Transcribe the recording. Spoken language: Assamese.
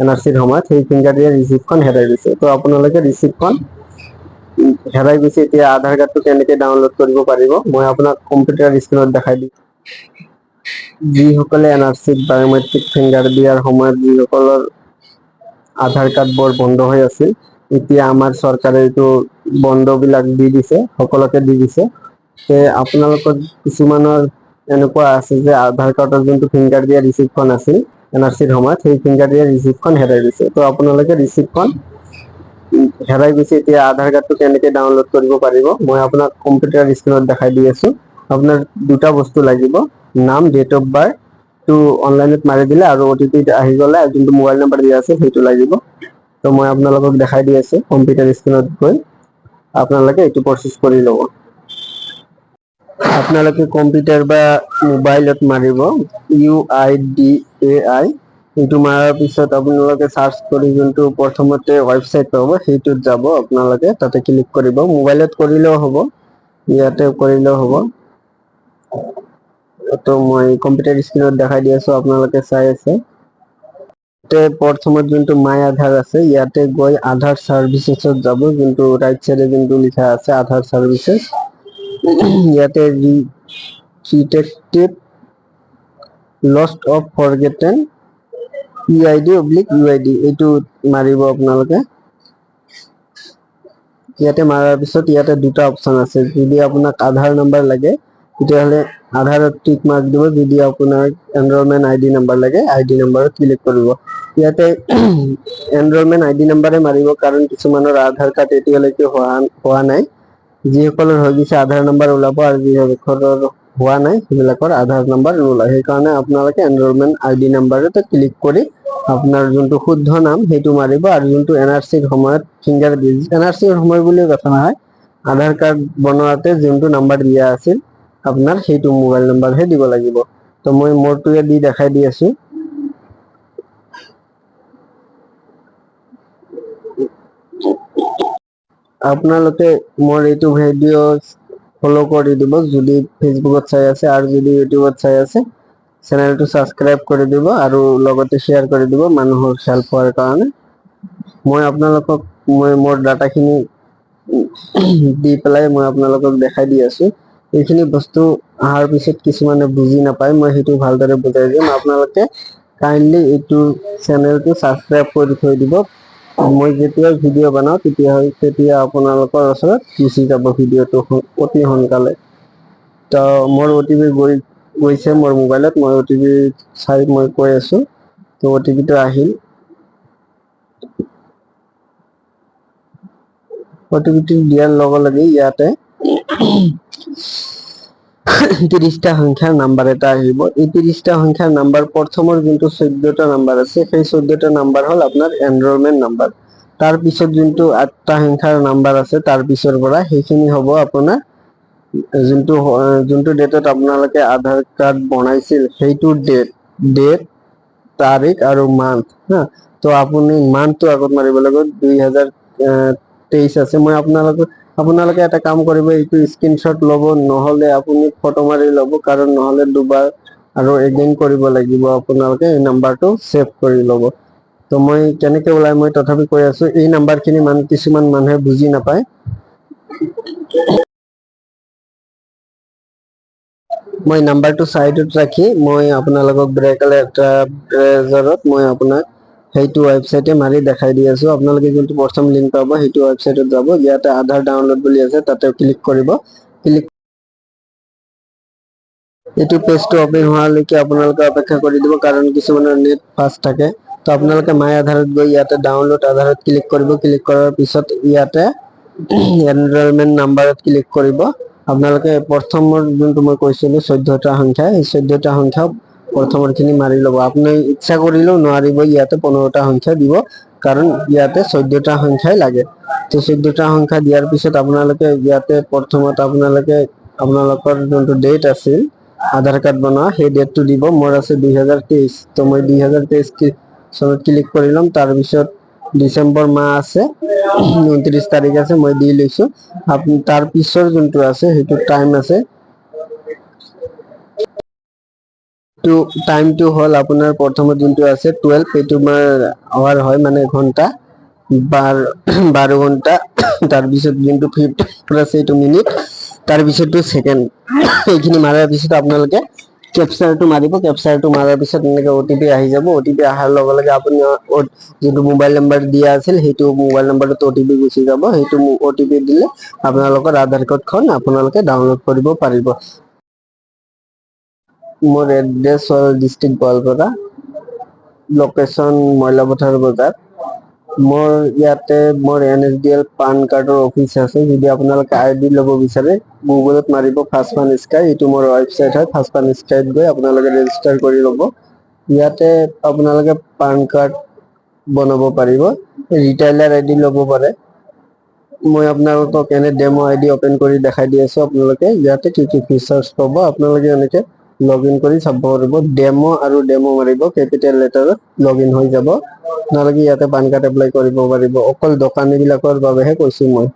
এনআৰচিৰ সময়ত সেই ফিংগাৰ দিয়া ৰিচিপ্টখন হেৰাই গৈছে। তো আপোনালোকে ৰিচিপ্টখন হেৰাই গৈছে, এতিয়া আধাৰ কাৰ্ডটো কেনেকে ডাউনলোড কৰিব পাৰিব মই আপোনাক কম্পিউটাৰ স্ক্ৰীনত দেখাই দিম। যিসকলে এনআৰচিত বায়োমেট্ৰিক ফিংগাৰ দিয়াৰ সময়ত যিসকলৰ আধাৰ কাৰ্ড বোৰ বন্ধ হৈ আছিল, এতিয়া আমাৰ চৰকাৰে এইটো বন্ধ বিলাক দি দিছে, সকলোকে দি দিছে। আপোনালোকৰ কিছুমানৰ এনেকুৱা আছে যে আধাৰ কাৰ্ডৰ যোনটো ফিংগাৰ দিয়া ৰিচিপ্টখন আছিল এনআৰচিৰ সময়ত, সেই ফিংগাৰ দিয়া ৰিচিপ্টখন হেৰাই গৈছে। তো আপোনালোকে ৰিচিপ্টখন হেৰাই গৈছে, এতিয়া আধাৰ কাৰ্ডটো কেনেকে ডাউনলোড কৰিব পাৰিব মই আপোনাক কম্পিউটাৰ স্ক্ৰীনত দেখাই দি আছো। আপোনাৰ দুটা বস্তু লাগিব, নাম, ডেট অফ বাৰ্থ টো অনলাইনত মাৰি দিলে আৰু অটিপি আহি গলে যোনটো মোবাইল নাম্বাৰ দিয়া আছে সেইটো লাগিব। তো মই আপোনালোকক দেখাই দি আছো কম্পিউটাৰ স্ক্ৰীনত গৈ আপোনালোকে এইটো প্ৰচেছ কৰি ল'ব। আপোনালোকে কম্পিউটাৰ বা মোবাইলত মাৰিব UIDAI, এইটো মাৰাৰ পিছত আপোনালোকে সাৰ্চ কৰি যোনটো প্ৰথমতে ৱেবসাইট পাব সেইটোত যাব, আপোনালোকে তাতে ক্লিক কৰিব। মোবাইলত কৰিলেও হ'ব, ইয়াতে কৰিলেও হ'ব। তো মই কম্পিউটাৰ স্ক্ৰীনত দেখাই দি আছো, আপোনালোকে চাই আছে। প্ৰথমত যোনটো মাই আধাৰ আছে ইয়াতে গৈ আধাৰ সাৰ্ভিসেছত যাব, যোনটো ৰাইট সাইডে যোনটো লিখা আছে আধাৰ সাৰ্ভিসেছ, ইয়াতে ডিটেকটিভ লষ্ট অফ ফৰগেটেন EID/UID এইটো মাৰিব আপোনালোকে। ইয়াতে মাৰাৰ পিছত ইয়াতে দুটা অপচন আছে, যদি আপোনাক আধাৰ নাম্বাৰ লাগে তেতিয়াহলে আধাৰত টিক মাৰ্ক দিব, যদি আপোনাৰ এনৰলমেন্ট ID নাম্বাৰ লাগে ID নাম্বাৰত ক্লিক কৰিব। ইয়াতে এনৰলমেন্ট ID নাম্বাৰে মাৰিব, কাৰণ কিছুমানৰ আধাৰ কাৰ্ড এতিয়ালৈকে হোৱা নাই। যিসকলৰ হৈ গৈছে আধাৰ নাম্বাৰ ওলাব, আৰু যিসকলৰ হোৱা নাই সেইবিলাকৰ আধাৰ নাম্বাৰ নোলায়। সেইকাৰণে আপোনালোকে এনৰলমেন্ট ID নাম্বাৰতে ক্লিক কৰি আপোনাৰ যোনটো শুদ্ধ নাম সেইটো মাৰিব, আৰু যোনটো এনআৰচিৰ সময়ত ফিংগাৰ এনআৰচিৰ সময় বুলি কথা নহয়, আধাৰ কাৰ্ড বনোৱাতে যোনটো নাম্বাৰ দিয়া আছিল আপোনাৰ সেইটো মোবাইল নাম্বাৰহে দিব লাগিব। তো মই মোৰটোৱে দি দেখাই দি আছো। আপোনালোকে মোৰ এইটো ভিডিঅ' ফলো কৰি দিব যদি ফেচবুকত চাই আছে, আৰু যদি ইউটিউবত চাই আছে চেনেলটো সাবস্ক্ৰাইব কৰি দিব, আৰু লগতে শ্বেয়াৰ কৰি দিব মানুহৰ হেল্প হোৱাৰ কাৰণে। মই আপোনালোকক মোৰ ডাটাখিনি দি পেলাই মই আপোনালোকক দেখাই দি আছো। এইখিনি বস্তু অহাৰ পিছত কিছুমানে বুজি নাপায়, মই সেইটো ভালদৰে বুজাই দিম। আপোনালোকে কাইণ্ডলি এইটো চেনেলটো সাবস্ক্ৰাইব কৰি থৈ দিব। মই যেতিয়া ভিডিঅ' বনাও তেতিয়া আপোনালোকৰ ওচৰত গুচি যাব ভিডিঅ'টো অতি সোনকালে। তো মোৰ OTP গৈছে মোৰ মোবাইলত, মই OTP চাই মই কৈ আছো। তো OTPটো আহিল, OTPটো দিয়াৰ লগে লগে ইয়াতে 30টা সংখ্যাৰ নাম্বাৰ এটা আহিব। এই 30টা সংখ্যাৰ নাম্বাৰ প্ৰথমৰ যোনটো 14টা নাম্বাৰ আছে সেই 14টা নাম্বাৰ হ'ল আপোনাৰ এনৰলমেন্ট নাম্বাৰ। তাৰ পিছত যোনটো 8টা সংখ্যাৰ নাম্বাৰ আছে তাৰ পিছৰ পৰা সেইখিনি হ'ব আপোনাৰ যোনটো ডেটত আপোনালোকে আধাৰ কাৰ্ড বনাইছিল সেইটো ডেট তাৰিখ আৰু মান্থ। তো আপুনি মান্থটো আগত মাৰিব লাগিব, 2023 আছে। মই আপোনালোকে এটা কাম কৰিব, এইটো স্ক্ৰীনশ্বট ল'ব, নহলে আপুনি ফটো মাৰি ল'ব, কাৰণ নহলে দুবাৰ আৰু এগেইন কৰিব লাগিব। আপোনালোকে এই নাম্বাৰটো ছেভ কৰি ল'ব। তো মই কেনেকে ওলাই মই তথাপি কৈ আছো, এই নাম্বাৰ খিনি কিছুমান মানুহে বুজি নাপায়। মই নাম্বাৰটো চাইডত ৰাখি মই আপোনালোকক ব্ৰেজাৰত মই আপোনাক সেইটো ৱেবছাইটে মাৰি দেখাই দি আছো। আপোনালোকে যোনটো প্ৰথম লিংক পাব সেইটো ৱেবছাইটত যাব, ইয়াতে আধাৰ ডাউনলোড বুলি আছে তাতে ক্লিক কৰিব। এইটো পেজটো অপেন হোৱালৈকে আপোনালোকে অপেক্ষা কৰি দিব, কাৰণ কিছুমানৰ নেট ফাষ্ট থাকে। তো আপোনালোকে মাই আধাৰত গৈ ইয়াতে ডাউনলোড আধাৰত ক্লিক কৰিব। ক্লিক কৰাৰ পিছত ইয়াতে এনৰলমেন্ট নাম্বাৰত ক্লিক কৰিব। আপোনালোকে প্ৰথমৰ যোনটো মই কৈছিলো 14টা সংখ্যা, এই 14টা সংখ্যা প্ৰথমৰ খিনি মাৰি ল'ব। আপুনি ইচ্ছা কৰিলেও নোৱাৰিব ইয়াতে 15টা সংখ্যা দিব, কাৰণ ইয়াতে 14টা সংখ্যাই লাগে। তো 14টা সংখ্যা দিয়াৰ পিছত আপোনালোকে ইয়াতে প্ৰথমত আপোনালোকৰ যোনটো ডেট আছিল আধাৰ কাৰ্ড বনোৱা সেই ডেটটো দিব। মোৰ আছে 2023, তো মই 2023 চনত ক্লিক কৰি ল'ম। তাৰপিছত ডিচেম্বৰ মাহ আছে, 29 তাৰিখ আছে, মই দি লৈছো। তাৰ পিছৰ যোনটো আছে সেইটো টাইম আছে টু টাইমটো হ'ল আপোনাৰ প্ৰথমত যোনটো আছে 12, এইটো আমাৰ আৱাৰ হয় মানে ঘন্টা, 12 ঘন্টা। তাৰপিছত যোনটো 50 আছে এইটো মিনিট, তাৰপিছতটো ছেকেণ্ড। এইখিনি মাৰাৰ পিছত আপোনালোকে কেপচাৰটো মাৰিব, কেপচাৰটো মাৰাৰ পিছত এনেকে OTP আহি যাব। OTP অহাৰ লগে লগে আপুনি যোনটো মোবাইল নাম্বাৰ দিয়া আছিল সেইটো মোবাইল নাম্বাৰটোত OTP গুচি যাব। সেইটো OTP দিলে আপোনালোকৰ আধাৰ কাৰ্ডখন আপোনালোকে ডাউনলোড কৰিব পাৰিব। মোৰ এড্ৰেছ হ'ল ডিষ্ট্ৰিক্ট গোৱালপাৰা, লোকেশ্যন মইলাপথাৰ বজাৰ। মোৰ ইয়াতে মোৰ NSDL পান কাৰ্ডৰ অফিচ আছে। যদি আপোনালোকে ID ল'ব বিচাৰে গুগলত মাৰিব ফাৰ্ষ্টমান স্কাই, এইটো মোৰ ৱেবছাইট হয়। ফাৰ্ষ্টমান স্কাইত গৈ আপোনালোকে ৰেজিষ্টাৰ কৰি ল'ব। ইয়াতে আপোনালোকে পান কাৰ্ড বনাব পাৰিব, ৰিটেইলাৰ ID ল'ব পাৰে। মই আপোনালোকক এনে ডেমো ID অপেন কৰি দেখাই দি আছো। আপোনালোকে ইয়াতে কি কি ফিচাৰ্ছ পাব আপোনালোকে এনেকে লগইন কৰি চাব পাৰিব। ডেমো আৰু ডেমো মাৰিব, কেপিটেল লেটাৰত লগইন হৈ যাব। আপোনালোকে ইয়াতে পান কাৰ্ড এপ্লাই কৰিব পাৰিব। অকল দোকানী বিলাকৰ বাবেহে কৈছো মই।